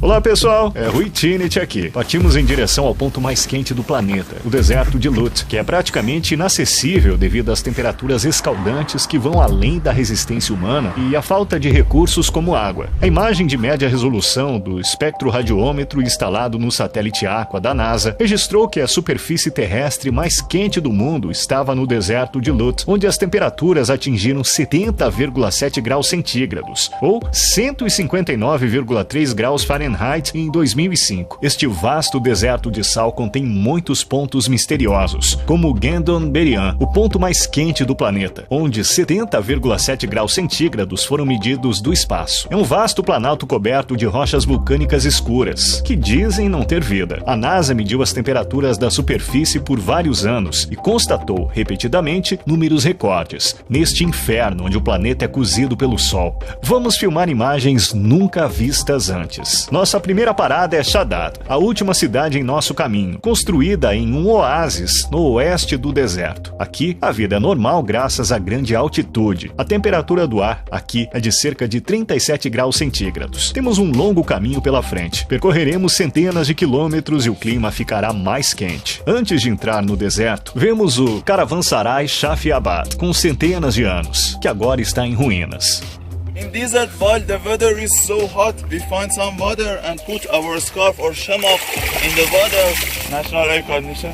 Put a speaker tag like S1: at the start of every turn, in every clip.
S1: Olá pessoal, é Rui Tinit aqui. Partimos em direção ao ponto mais quente do planeta, o deserto de Lut, que é praticamente inacessível devido às temperaturas escaldantes que vão além da resistência humana e a falta de recursos como água. A imagem de média resolução do espectroradiômetro instalado no satélite Aqua da NASA registrou que a superfície terrestre mais quente do mundo estava no deserto de Lut, onde as temperaturas atingiram 70,7 graus centígrados, ou 159,3 graus Fahrenheit em 2005. Este vasto deserto de sal contém muitos pontos misteriosos, como Gendon Berian, o ponto mais quente do planeta, onde 70,7 graus centígrados foram medidos do espaço. É um vasto planalto coberto de rochas vulcânicas escuras, que dizem não ter vida. A NASA mediu as temperaturas da superfície por vários anos e constatou, repetidamente, números recordes, neste inferno onde o planeta é cozido pelo Sol. Vamos filmar imagens nunca vistas antes. Nossa primeira parada é Shaddad, a última cidade em nosso caminho, construída em um oásis no oeste do deserto. Aqui, a vida é normal graças à grande altitude. A temperatura do ar aqui é de cerca de 37 graus centígrados. Temos um longo caminho pela frente. Percorreremos centenas de quilômetros e o clima ficará mais quente. Antes de entrar no deserto, vemos o Caravansarai Shafiabad, com centenas de anos, que agora está em ruínas.
S2: In desert, while the weather is so hot, we find some water and put our scarf or shamak in the water. National air condition.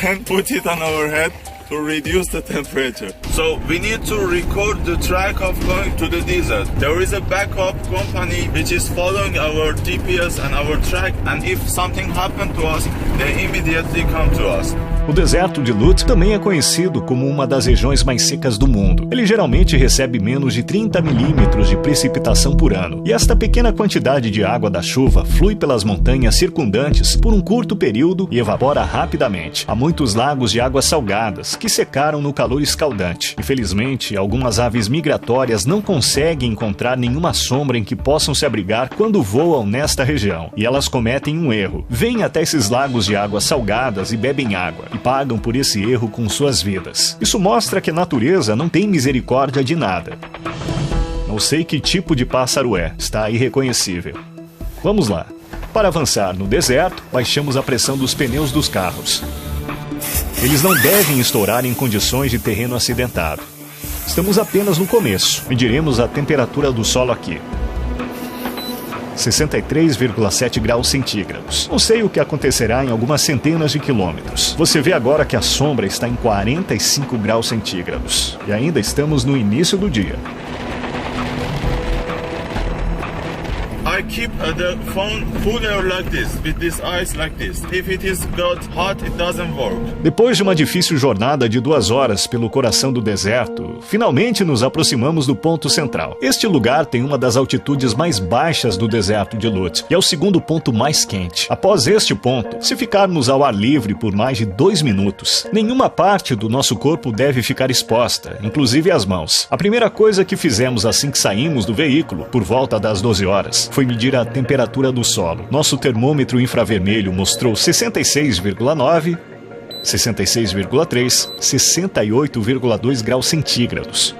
S2: And put it on our head to reduce the temperature. So we need to record the track of going to the desert. There is a backup company which is following our GPS and our track, and if something happened to us, they immediately come to us.
S1: O deserto de Lut também é conhecido como uma das regiões mais secas do mundo. Ele geralmente recebe menos de 30 milímetros de precipitação por ano, e esta pequena quantidade de água da chuva flui pelas montanhas circundantes por um curto período e evapora rapidamente. Há muitos lagos de águas salgadas que secaram no calor escaldante. Infelizmente, algumas aves migratórias não conseguem encontrar nenhuma sombra em que possam se abrigar quando voam nesta região, e elas cometem um erro. Vêm até esses lagos de águas salgadas e bebem água, e pagam por esse erro com suas vidas. Isso mostra que a natureza não tem misericórdia de nada. Não sei que tipo de pássaro é, está irreconhecível. Vamos lá. Para avançar no deserto, baixamos a pressão dos pneus dos carros. Eles não devem estourar em condições de terreno acidentado. Estamos apenas no começo. Mediremos a temperatura do solo aqui. 63,7 graus centígrados. Não sei o que acontecerá em algumas centenas de quilômetros. Você vê agora que a sombra está em 45 graus centígrados. E ainda estamos no início do dia.
S2: I keep the phone cooler like this, with this ice like this. If it is got hot, it doesn't work.
S1: Depois de uma difícil jornada de 2 horas pelo coração do deserto, finalmente nos aproximamos do ponto central. Este lugar tem uma das altitudes mais baixas do deserto de Lut e é o segundo ponto mais quente. Após este ponto, se ficarmos ao ar livre por mais de 2 minutos, nenhuma parte do nosso corpo deve ficar exposta, inclusive as mãos. A primeira coisa que fizemos assim que saímos do veículo, por volta das 12 horas, foi medir a temperatura do solo. Nosso termômetro infravermelho mostrou 66,9, 66,3, 68,2 graus centígrados.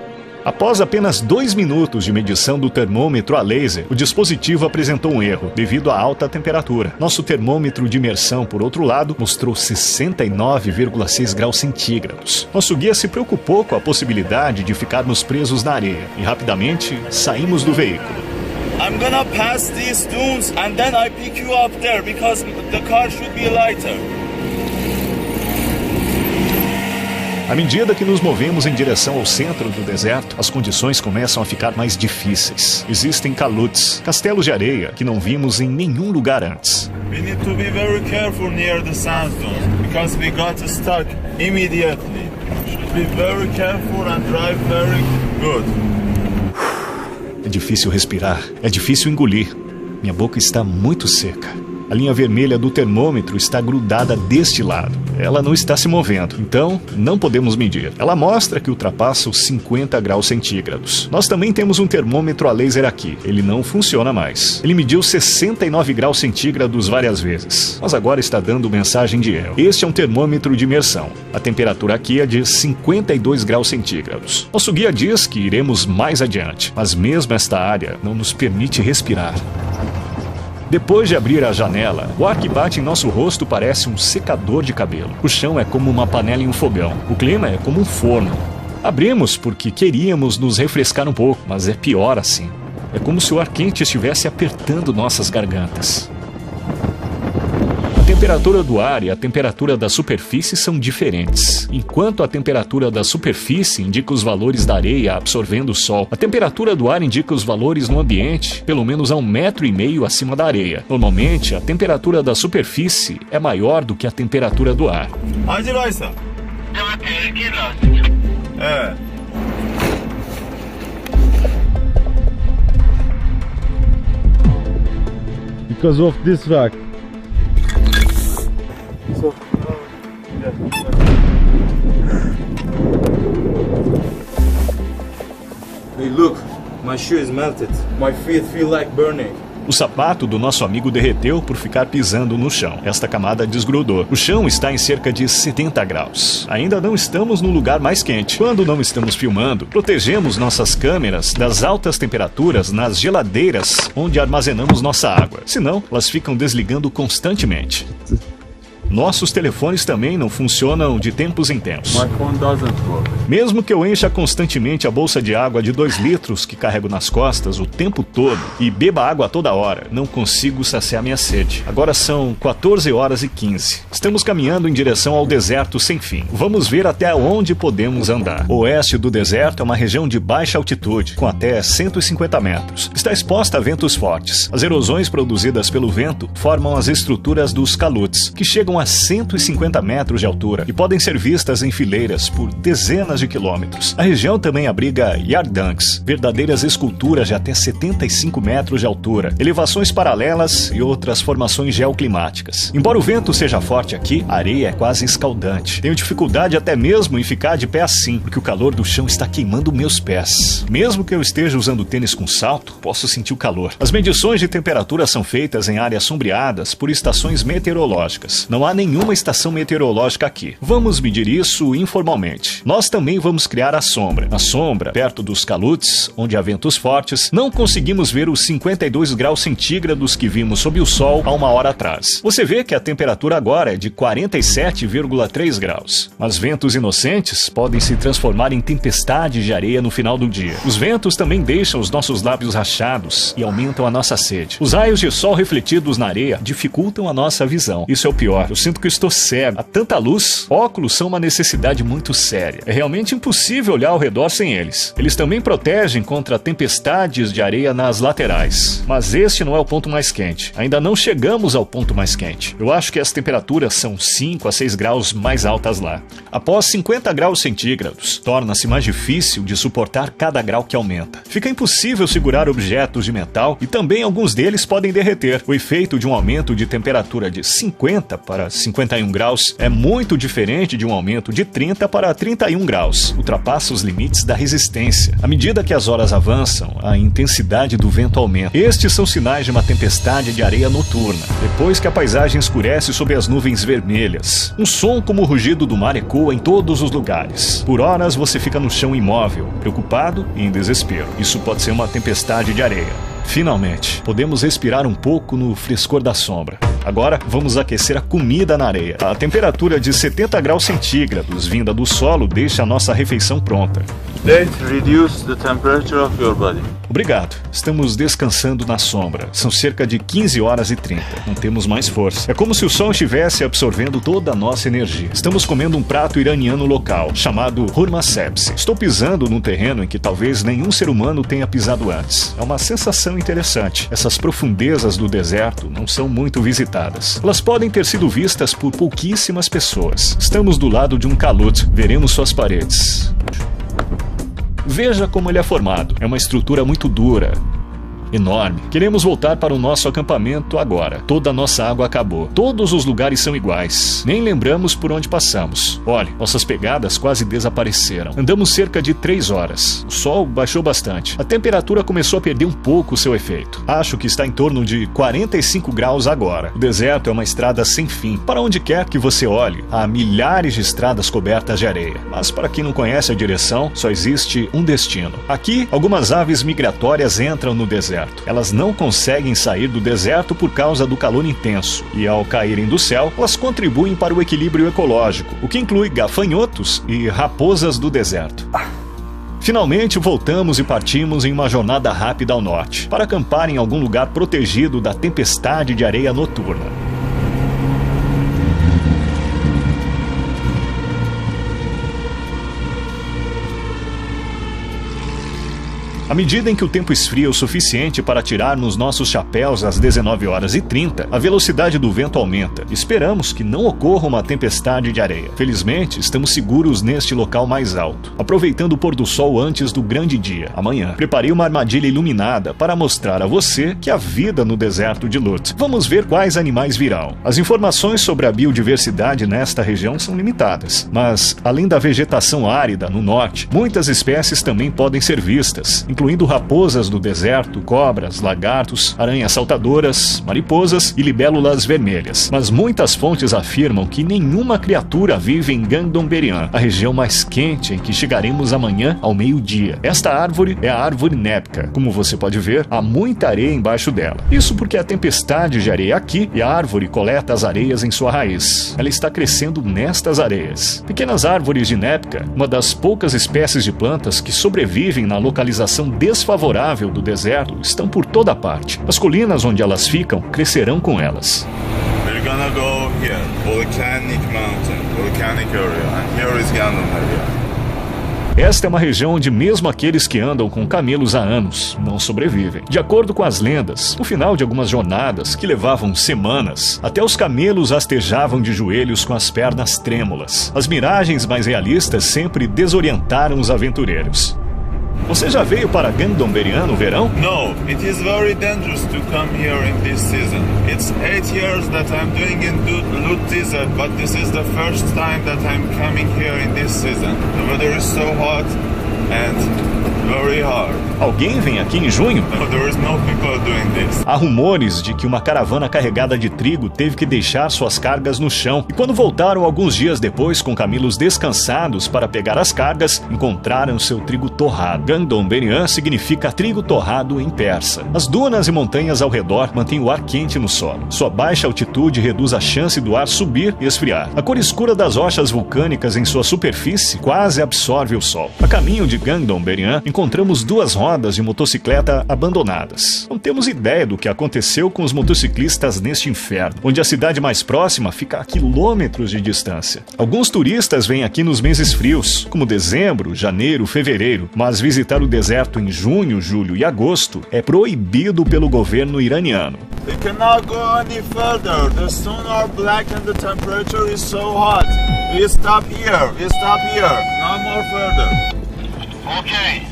S1: Após apenas 2 minutos de medição do termômetro a laser, o dispositivo apresentou um erro, devido à alta temperatura. Nosso termômetro de imersão, por outro lado, mostrou 69,6 graus centígrados. Nosso guia se preocupou com a possibilidade de ficarmos presos na areia, e rapidamente saímos do veículo.
S2: I'm gonna pass these dunes and then I pick you up there because the car should be lighter.
S1: À medida que nos movemos em direção ao centro do deserto, as condições começam a ficar mais difíceis. Existem caluts, castelos de areia, que não vimos em nenhum lugar antes.
S2: We need to be very careful near the sandstone because we got stuck immediately. Should be very careful and drive very good.
S1: É difícil respirar, é difícil engolir. Minha boca está muito seca. A linha vermelha do termômetro está grudada deste lado. Ela não está se movendo, então não podemos medir. Ela mostra que ultrapassa os 50 graus centígrados. Nós também temos um termômetro a laser aqui. Ele não funciona mais. Ele mediu 69 graus centígrados várias vezes, mas agora está dando mensagem de erro. Este é um termômetro de imersão. A temperatura aqui é de 52 graus centígrados. Nosso guia diz que iremos mais adiante, mas mesmo esta área não nos permite respirar. Depois de abrir a janela, o ar que bate em nosso rosto parece um secador de cabelo. O chão é como uma panela em um fogão. O clima é como um forno. Abrimos porque queríamos nos refrescar um pouco, mas é pior assim. É como se o ar quente estivesse apertando nossas gargantas. A temperatura do ar e a temperatura da superfície são diferentes. Enquanto a temperatura da superfície indica os valores da areia absorvendo o sol, a temperatura do ar indica os valores no ambiente, pelo menos a 1,5 metro acima da areia. Normalmente, a temperatura da superfície é maior do que a temperatura do ar.
S3: Because of this rock.
S4: Hey, look, my shoe is melted. My feet feel like burning.
S1: O sapato do nosso amigo derreteu por ficar pisando no chão. Esta camada desgrudou. O chão está em cerca de 70 graus. Ainda não estamos no lugar mais quente. Quando não estamos filmando, protegemos nossas câmeras das altas temperaturas nas geladeiras onde armazenamos nossa água. Senão, elas ficam desligando constantemente. Nossos telefones também não funcionam de tempos em tempos.
S2: My phone doesn't work.
S1: Mesmo que eu encha constantemente a bolsa de água de 2 litros que carrego nas costas o tempo todo e beba água toda hora, não consigo saciar minha sede. Agora são 14h15. Estamos caminhando em direção ao deserto sem fim. Vamos ver até onde podemos andar. O oeste do deserto é uma região de baixa altitude, com até 150 metros. Está exposta a ventos fortes. As erosões produzidas pelo vento formam as estruturas dos calotes, que chegam a 150 metros de altura e podem ser vistas em fileiras por dezenas de quilômetros. A região também abriga yardangs, verdadeiras esculturas de até 75 metros de altura, elevações paralelas e outras formações geoclimáticas. Embora o vento seja forte aqui, a areia é quase escaldante. Tenho dificuldade até mesmo em ficar de pé assim, porque o calor do chão está queimando meus pés. Mesmo que eu esteja usando tênis com salto, posso sentir o calor. As medições de temperatura são feitas em áreas sombreadas por estações meteorológicas. Não há nenhuma estação meteorológica aqui. Vamos medir isso informalmente. Nós também vamos criar a sombra. Na sombra, perto dos calotes, onde há ventos fortes, não conseguimos ver os 52 graus centígrados que vimos sob o sol há uma hora atrás. Você vê que a temperatura agora é de 47,3 graus. Mas ventos inocentes podem se transformar em tempestades de areia no final do dia. Os ventos também deixam os nossos lábios rachados e aumentam a nossa sede. Os raios de sol refletidos na areia dificultam a nossa visão. Isso é o pior. Eu sinto que estou cego. Há tanta luz. Óculos são uma necessidade muito séria. É realmente impossível olhar ao redor sem eles. Eles também protegem contra tempestades de areia nas laterais. Mas este não é o ponto mais quente. Ainda não chegamos ao ponto mais quente. Eu acho que as temperaturas são 5 a 6 graus mais altas lá. Após 50 graus centígrados, torna-se mais difícil de suportar cada grau que aumenta. Fica impossível segurar objetos de metal e também alguns deles podem derreter. O efeito de um aumento de temperatura de 50 para 51 graus é muito diferente de um aumento de 30 para 31 graus. Ultrapassa os limites da resistência. À medida que as horas avançam, a intensidade do vento aumenta. Estes são sinais de uma tempestade de areia noturna. Depois que a paisagem escurece sob as nuvens vermelhas, um som como o rugido do mar ecoa em todos os lugares. Por horas você fica no chão imóvel, preocupado e em desespero. Isso pode ser uma tempestade de areia. Finalmente, podemos respirar um pouco no frescor da sombra. Agora, vamos aquecer a comida na areia. A temperatura de 70 graus centígrados vinda do solo deixa a nossa refeição pronta.
S2: Let's reduce the temperature of your body.
S1: Obrigado. Estamos descansando na sombra. São cerca de 15h30. Não temos mais força. É como se o sol estivesse absorvendo toda a nossa energia. Estamos comendo um prato iraniano local, chamado hurma sebze. Estou pisando num terreno em que talvez nenhum ser humano tenha pisado antes. É uma sensação interessante. Essas profundezas do deserto não são muito visitadas. Elas podem ter sido vistas por pouquíssimas pessoas. Estamos do lado de um calote. Veremos suas paredes. Veja como ele é formado. É uma estrutura muito dura. enorme. Queremos voltar para o nosso acampamento agora. Toda a nossa água acabou. Todos os lugares são iguais. Nem lembramos por onde passamos. Olhe, nossas pegadas quase desapareceram. Andamos cerca de 3 horas. O sol baixou bastante. A temperatura começou a perder um pouco o seu efeito. Acho que está em torno de 45 graus agora. O deserto é uma estrada sem fim. Para onde quer que você olhe, há milhares de estradas cobertas de areia. Mas para quem não conhece a direção, só existe um destino. Aqui, algumas aves migratórias entram no deserto. Elas não conseguem sair do deserto por causa do calor intenso. E ao caírem do céu, elas contribuem para o equilíbrio ecológico, o que inclui gafanhotos e raposas do deserto. Finalmente voltamos e partimos em uma jornada rápida ao norte, para acampar em algum lugar protegido da tempestade de areia noturna. À medida em que o tempo esfria o suficiente para tirarmos nossos chapéus às 19h30, a velocidade do vento aumenta. Esperamos que não ocorra uma tempestade de areia. Felizmente, estamos seguros neste local mais alto, aproveitando o pôr do sol antes do grande dia, amanhã. Preparei uma armadilha iluminada para mostrar a você que há vida no deserto de Lut. Vamos ver quais animais virão. As informações sobre a biodiversidade nesta região são limitadas, mas, além da vegetação árida no norte, muitas espécies também podem ser vistas, incluindo raposas do deserto, cobras, lagartos, aranhas saltadoras, mariposas e libélulas vermelhas. Mas muitas fontes afirmam que nenhuma criatura vive em Gandon-Berian, a região mais quente em que chegaremos amanhã ao meio-dia. Esta árvore é a árvore Nebka. Como você pode ver, há muita areia embaixo dela. Isso porque a tempestade de areia aqui e a árvore coleta as areias em sua raiz. Ela está crescendo nestas areias. Pequenas árvores de Nebka, uma das poucas espécies de plantas que sobrevivem na localização desfavorável do deserto, estão por toda parte. As colinas onde elas ficam crescerão com elas.
S2: We're gonna go here, volcanic mountain, volcanic area, and here is Gandon area.
S1: Esta é uma região onde mesmo aqueles que andam com camelos há anos não sobrevivem. De acordo com as lendas, no final de algumas jornadas, que levavam semanas, até os camelos rastejavam de joelhos com as pernas trêmulas. As miragens mais realistas sempre desorientaram os aventureiros. Você já veio para Gandon-Berian no verão?
S2: No, it is very dangerous to come here in this season. It's 8 years that I'm doing in Lut Desert, but this is the first time that I'm coming here in this season. The weather is so hot and very hard.
S1: Alguém vem aqui em junho?
S2: No, there is no people doing this.
S1: Há rumores de que uma caravana carregada de trigo teve que deixar suas cargas no chão, e quando voltaram alguns dias depois com camelos descansados para pegar as cargas, encontraram seu trigo torrado. Gandon-Berian significa trigo torrado em persa. As dunas e montanhas ao redor mantêm o ar quente no solo. Sua baixa altitude reduz a chance do ar subir e esfriar. A cor escura das rochas vulcânicas em sua superfície quase absorve o sol. A caminho de Gandon-Berian, encontramos 2 rodas de motocicleta abandonadas. Não temos ideia do que aconteceu com os motociclistas neste inferno, onde a cidade mais próxima fica a quilômetros de distância. Alguns turistas vêm aqui nos meses frios, como dezembro, janeiro, fevereiro, mas visitar o deserto em junho, julho e agosto é proibido pelo governo iraniano.
S2: We cannot go any further. The sun are black and the temperature is so hot. We stop here. We stop here. No more further. Okay.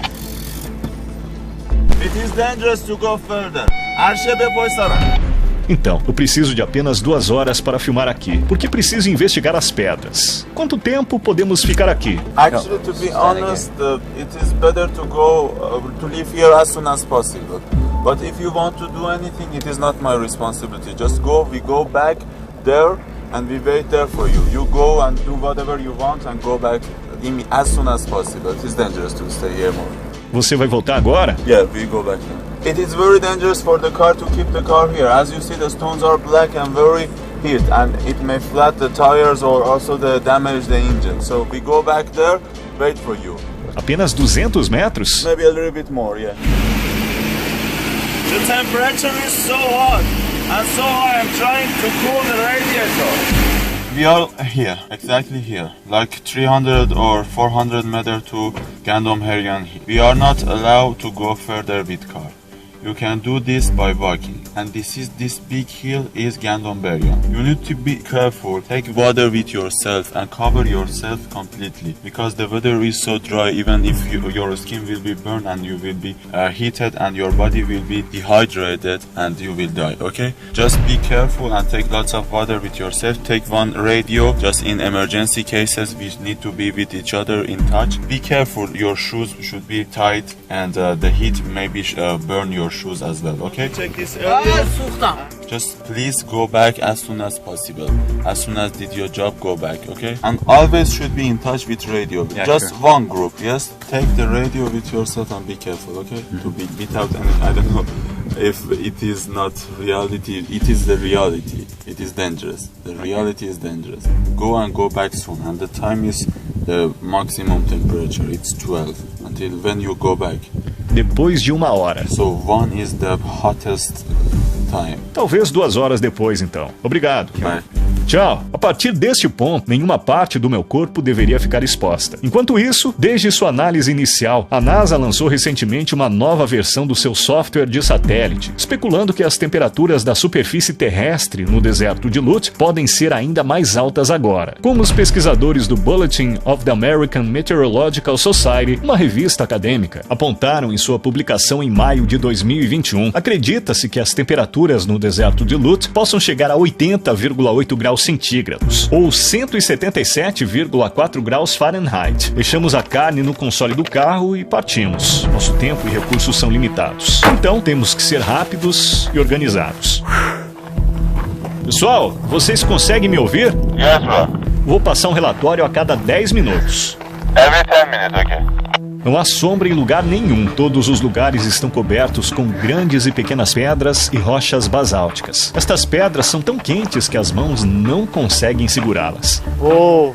S2: It is dangerous to go further.
S1: Então, eu preciso de apenas 2 horas para filmar aqui, porque preciso investigar as pedras. Quanto tempo podemos ficar aqui?
S2: Actually, to be honest, it is better to go to leave here as soon as possible. But if you want to do anything, it is not my responsibility. Just go. We go back there and we wait there for you. You go and do whatever you want and go back as soon as possible. It is dangerous to stay here more.
S1: Você vai voltar agora?
S2: Yeah, we go back now. It is very dangerous for the car to keep the car here. As you see, the stones are black and very heat, and it may flat the tires or also damage the engine. So we go back there, wait for you.
S1: Apenas 200 metros?
S2: Maybe a little bit more, yeah. The temperature is so hot, and so I am trying to cool the radiator. We are here, exactly here, like 300 or 400 meters to Gandon-Berian. We are not allowed to go further with car. You can do this by walking. And this big hill is Gandonberion. You need to be careful. Take water with yourself and cover yourself completely, because the weather is so dry. Even if your skin will be burned and you will be heated and your body will be dehydrated and you will die. Okay, just be careful and take lots of water with yourself. Take one radio, just in emergency cases we need to be with each other in touch. Be careful, your shoes should be tight and the heat maybe burn your shoes as well. Okay, check this area. Just please go back as soon as possible. As soon as did your job, go back, okay? And always should be in touch with radio.
S4: Yeah,
S2: just
S4: sure.
S2: one group, yes? Take the radio with yourself and be careful, okay? To be without any, I don't know if it is not reality. It is the reality. It is dangerous. The reality is dangerous. Go and go back soon. And the time is the maximum temperature. It's 12 until when you go back.
S1: Depois de 1 hora.
S2: So 1 is the hottest time.
S1: Talvez 2 horas depois, então. Obrigado.
S2: Bye.
S1: Tchau. A partir deste ponto, nenhuma parte do meu corpo deveria ficar exposta. Enquanto isso, desde sua análise inicial, a NASA lançou recentemente uma nova versão do seu software de satélite, especulando que as temperaturas da superfície terrestre no deserto de Lut podem ser ainda mais altas agora. Como os pesquisadores do Bulletin of the American Meteorological Society, uma revista acadêmica, apontaram em sua publicação em maio de 2021, acredita-se que as temperaturas no deserto de Lut possam chegar a 80,8 graus centígrados, ou 177,4 graus Fahrenheit. Deixamos a carne no console do carro e partimos. Nosso tempo e recursos são limitados. Então temos que ser rápidos e organizados. Pessoal, vocês conseguem me ouvir?
S2: Yes, bro.
S1: Vou passar um relatório a cada 10 minutos.
S2: Every 10 minutes, okay.
S1: Não há sombra em lugar nenhum. Todos os lugares estão cobertos com grandes e pequenas pedras e rochas basálticas. Estas pedras são tão quentes que as mãos não conseguem segurá-las.
S3: Oh,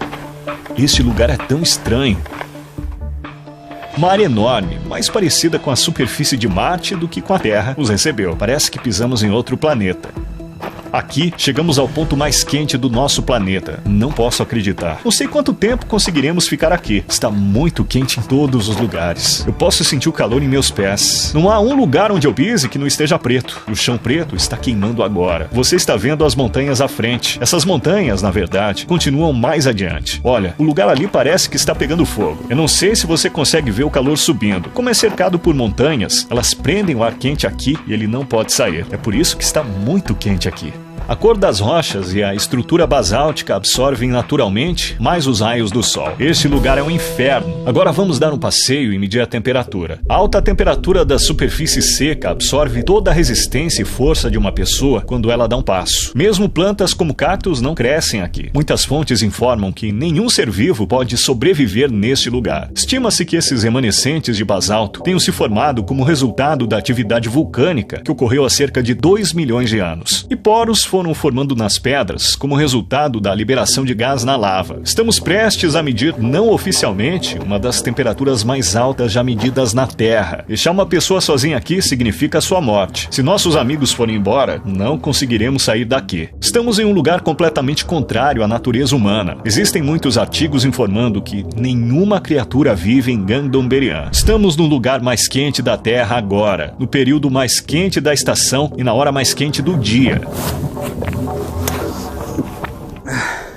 S1: Este lugar é tão estranho. Uma área enorme, mais parecida com a superfície de Marte do que com a Terra, nos recebeu. Parece que pisamos em outro planeta. Aqui, chegamos ao ponto mais quente do nosso planeta. Não posso acreditar. Não sei quanto tempo conseguiremos ficar aqui. Está muito quente em todos os lugares. Eu posso sentir o calor em meus pés. Não há um lugar onde eu pise que não esteja preto. O chão preto está queimando agora. Você está vendo as montanhas à frente. Essas montanhas, na verdade, continuam mais adiante. Olha, o lugar ali parece que está pegando fogo. Eu não sei se você consegue ver o calor subindo. Como é cercado por montanhas, elas prendem o ar quente aqui e ele não pode sair. É por isso que está muito quente aqui. A cor das rochas e a estrutura basáltica absorvem naturalmente mais os raios do sol. Este lugar é um inferno. Agora vamos dar um passeio e medir a temperatura. A alta temperatura da superfície seca absorve toda a resistência e força de uma pessoa quando ela dá um passo. Mesmo plantas como cactos não crescem aqui. Muitas fontes informam que nenhum ser vivo pode sobreviver neste lugar. Estima-se que esses remanescentes de basalto tenham se formado como resultado da atividade vulcânica que ocorreu há cerca de 2 milhões de anos. E poros foram formando nas pedras como resultado da liberação de gás na lava. Estamos prestes a medir, não oficialmente, uma das temperaturas mais altas já medidas na Terra. Deixar uma pessoa sozinha aqui significa sua morte. Se nossos amigos forem embora, não conseguiremos sair daqui. Estamos em um lugar completamente contrário à natureza humana. Existem muitos artigos informando que nenhuma criatura vive em Gandonberion. Estamos no lugar mais quente da Terra agora, no período mais quente da estação e na hora mais quente do dia.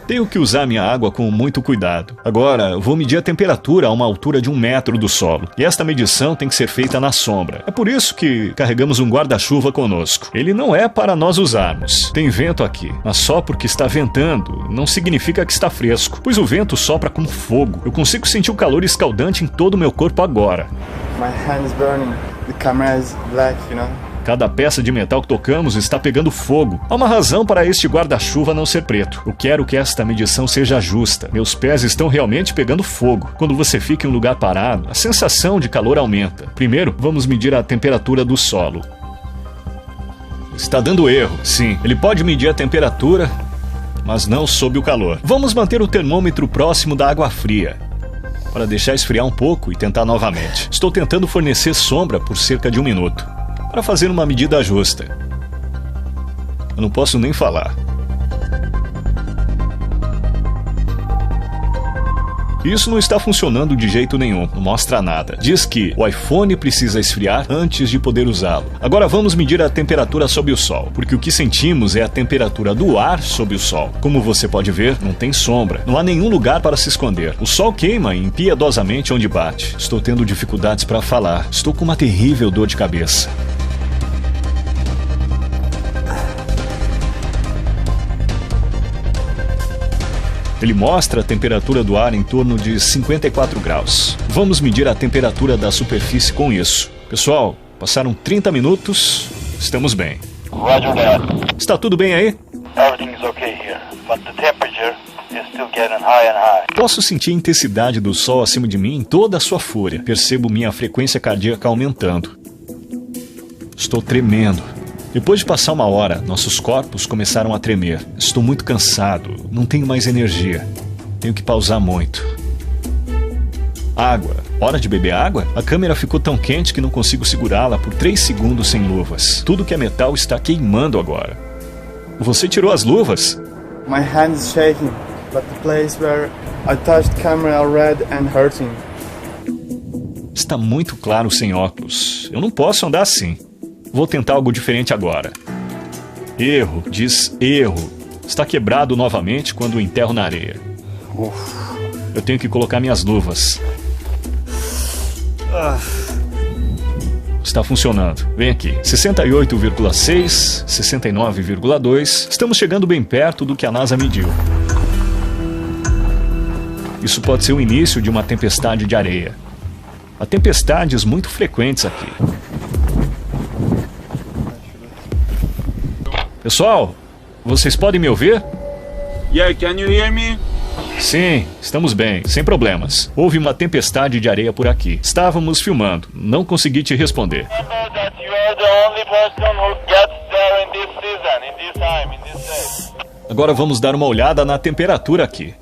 S1: Tenho que usar minha água com muito cuidado. Agora, vou medir a temperatura a uma altura de 1 metro do solo. E esta medição tem que ser feita na sombra. É por isso que carregamos um guarda-chuva conosco. Ele não é para nós usarmos. Tem vento aqui, mas só porque está ventando não significa que está fresco, pois o vento sopra como fogo. Eu consigo sentir o calor escaldante em todo o meu corpo agora.
S5: My hand is burning. The camera is black, you know.
S1: Cada peça de metal que tocamos está pegando fogo. Há uma razão para este guarda-chuva não ser preto. Eu quero que esta medição seja justa. Meus pés estão realmente pegando fogo. Quando você fica em um lugar parado, a sensação de calor aumenta. Primeiro, vamos medir a temperatura do solo. Está dando erro. Sim, ele pode medir a temperatura, mas não sob o calor. Vamos manter o termômetro próximo da água fria, para deixar esfriar um pouco e tentar novamente. Estou tentando fornecer sombra por cerca de 1 minuto. Para fazer uma medida justa. Eu não posso nem falar. Isso não está funcionando de jeito nenhum, não mostra nada. Diz que o iPhone precisa esfriar antes de poder usá-lo. Agora vamos medir a temperatura sob o sol, porque o que sentimos é a temperatura do ar sob o sol. Como você pode ver, não tem sombra, não há nenhum lugar para se esconder. O sol queima impiedosamente onde bate. Estou tendo dificuldades para falar, estou com uma terrível dor de cabeça. Ele mostra a temperatura do ar em torno de 54 graus. Vamos medir a temperatura da superfície com isso. Pessoal, passaram 30 minutos, estamos bem.
S6: Roger that.
S1: Está tudo bem aí?
S6: Everything's okay here, but the temperature is still getting high and high.
S1: Posso sentir a intensidade do sol acima de mim em toda a sua fúria. Percebo minha frequência cardíaca aumentando. Estou tremendo. Depois de passar uma hora, nossos corpos começaram a tremer. Estou muito cansado, não tenho mais energia. Tenho que pausar muito. Água. Hora de beber água? A câmera ficou tão quente que não consigo segurá-la por 3 segundos sem luvas. Tudo que é metal está queimando agora. Você tirou as luvas?
S5: My hand is shaking, but the place where I touched the camera are red and hurting.
S1: Está muito claro sem óculos. Eu não posso andar assim. Vou tentar algo diferente agora. Erro, diz erro. Está quebrado novamente quando o enterro na areia. Eu tenho que colocar minhas luvas. Está funcionando. Vem aqui. 68,6, 69,2. Estamos chegando bem perto do que a NASA mediu. Isso pode ser o início de uma tempestade de areia. Há tempestades muito frequentes aqui. Pessoal, vocês podem me ouvir?
S2: Yeah, can you hear me?
S1: Sim, estamos bem, sem problemas. Houve uma tempestade de areia por aqui. Estávamos filmando, não consegui te responder.
S6: Remember that you are the only person who gets there in this season, in this time, in this day.
S1: Agora vamos dar uma olhada na temperatura aqui.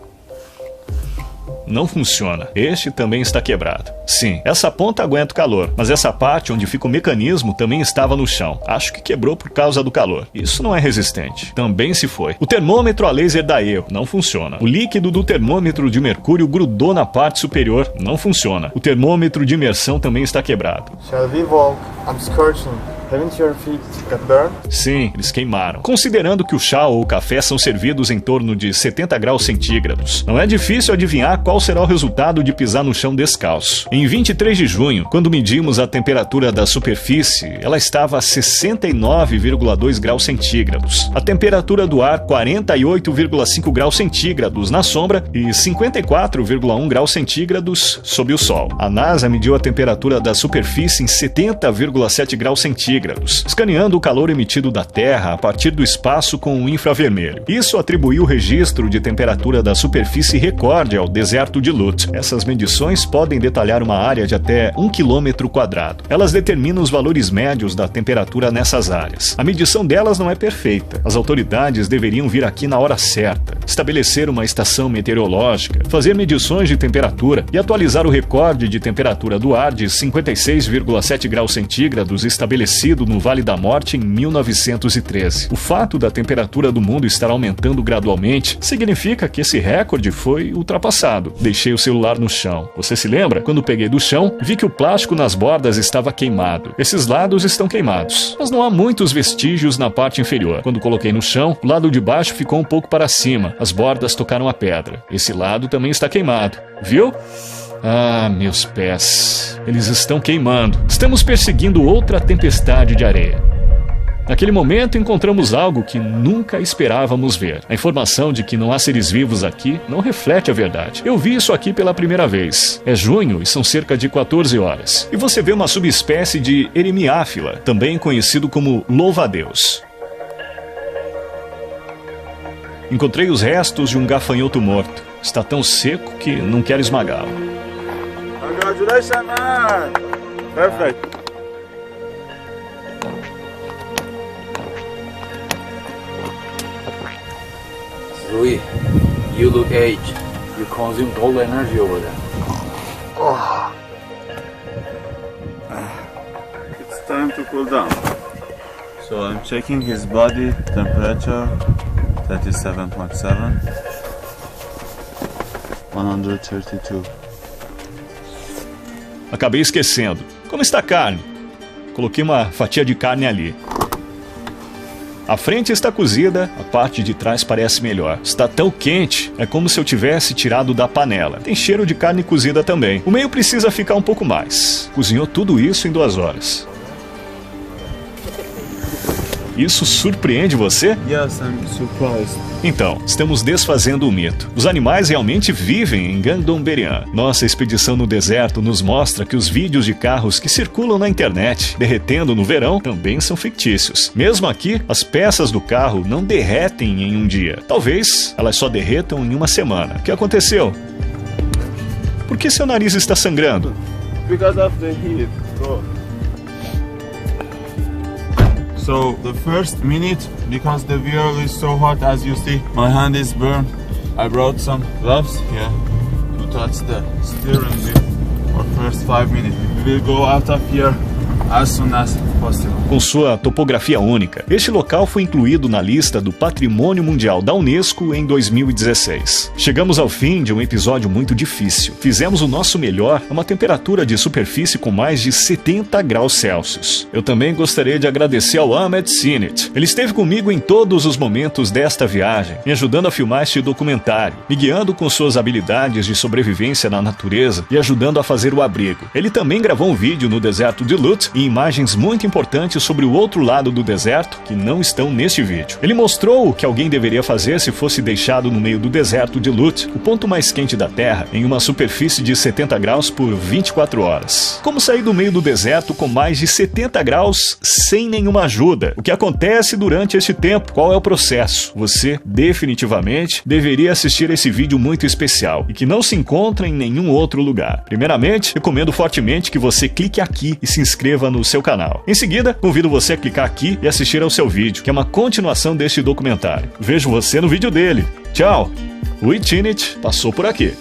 S1: Não funciona. Este também está quebrado. Sim, essa ponta aguenta o calor, mas essa parte onde fica o mecanismo também estava no chão. Acho que quebrou por causa do calor. Isso não é resistente. Também se foi. O termômetro a laser dá erro. Não funciona. O líquido do termômetro de mercúrio grudou na parte superior. Não funciona. O termômetro de imersão também está quebrado.
S5: Shall we walk? I'm scorching. Haven't your feet got burned?
S1: Sim, eles queimaram. Considerando que o chá ou o café são servidos em torno de 70 graus centígrados, não é difícil adivinhar qual será o resultado de pisar no chão descalço. Em 23 de junho, quando medimos a temperatura da superfície, ela estava a 69,2 graus centígrados. A temperatura do ar, 48,5 graus centígrados na sombra e 54,1 graus centígrados sob o sol. A NASA mediu a temperatura da superfície em 70,7 graus centígrados, escaneando o calor emitido da Terra a partir do espaço com o infravermelho. Isso atribuiu o registro de temperatura da superfície recorde ao deserto de Lut. Essas medições podem detalhar uma área de até 1 km². Elas determinam os valores médios da temperatura nessas áreas. A medição delas não é perfeita. As autoridades deveriam vir aqui na hora certa, estabelecer uma estação meteorológica, fazer medições de temperatura e atualizar o recorde de temperatura do ar de 56,7 graus centígrados estabelecido no Vale da Morte em 1913. O fato da temperatura do mundo estar aumentando gradualmente significa que esse recorde foi ultrapassado. Deixei o celular no chão. Você se lembra? Quando peguei do chão, vi que o plástico nas bordas estava queimado. Esses lados estão queimados, mas não há muitos vestígios na parte inferior. Quando coloquei no chão, o lado de baixo ficou um pouco para cima. As bordas tocaram a pedra. Esse lado também está queimado. Viu? Ah, meus pés. Eles estão queimando. Estamos perseguindo outra tempestade de areia. Naquele momento encontramos algo que nunca esperávamos ver. A informação de que não há seres vivos aqui não reflete a verdade. Eu vi isso aqui pela primeira vez. É junho e são cerca de 14 horas. E você vê uma subespécie de eremiáfila, também conhecido como louva-a-Deus. Encontrei os restos de um gafanhoto morto. Está tão seco que não quero esmagá-lo.
S2: Congratulations, man! Perfect.
S4: Louis, you look aged. You consumed all the energy over there.
S2: It's time to cool down. So I'm checking his body temperature, 37.7.
S5: 132.
S1: Acabei esquecendo. Como está a carne? Coloquei uma fatia de carne ali. A frente está cozida, a parte de trás parece melhor. Está tão quente, é como se eu tivesse tirado da panela. Tem cheiro de carne cozida também. O meio precisa ficar um pouco mais. Cozinhou tudo isso em 2 horas. Isso surpreende você?
S5: Yes, I'm surprised.
S1: Então, estamos desfazendo o mito. Os animais realmente vivem em Gandonberian. Nossa expedição no deserto nos mostra que os vídeos de carros que circulam na internet, derretendo no verão, também são fictícios. Mesmo aqui, as peças do carro não derretem em um dia. Talvez elas só derretam em uma semana. O que aconteceu? Por que seu nariz está sangrando?
S2: Because of the heat, bro. So the first minute, because the wheel is so hot, as you see, my hand is burned. I brought some gloves here to touch the steering wheel for first 5 minutes. We will go out of here as soon as possible.
S1: Com sua topografia única, este local foi incluído na lista do Patrimônio Mundial da Unesco em 2016. Chegamos ao fim de um episódio muito difícil. Fizemos o nosso melhor a uma temperatura de superfície com mais de 70 graus Celsius. Eu também gostaria de agradecer ao Ahmed Sinit. Ele esteve comigo em todos os momentos desta viagem, me ajudando a filmar este documentário, me guiando com suas habilidades de sobrevivência na natureza e ajudando a fazer o abrigo. Ele também gravou um vídeo no deserto de Lut e imagens muito importantes sobre o outro lado do deserto que não estão neste vídeo. Ele mostrou o que alguém deveria fazer se fosse deixado no meio do deserto de Lut, o ponto mais quente da Terra, em uma superfície de 70 graus por 24 horas. Como sair do meio do deserto com mais de 70 graus sem nenhuma ajuda? O que acontece durante este tempo? Qual é o processo? Você definitivamente deveria assistir esse vídeo muito especial e que não se encontra em nenhum outro lugar. Primeiramente, recomendo fortemente que você clique aqui e se inscreva no seu canal. Em seguida, convido você a clicar aqui e assistir ao seu vídeo, que é uma continuação deste documentário. Vejo você no vídeo dele. Tchau! O Itinit passou por aqui.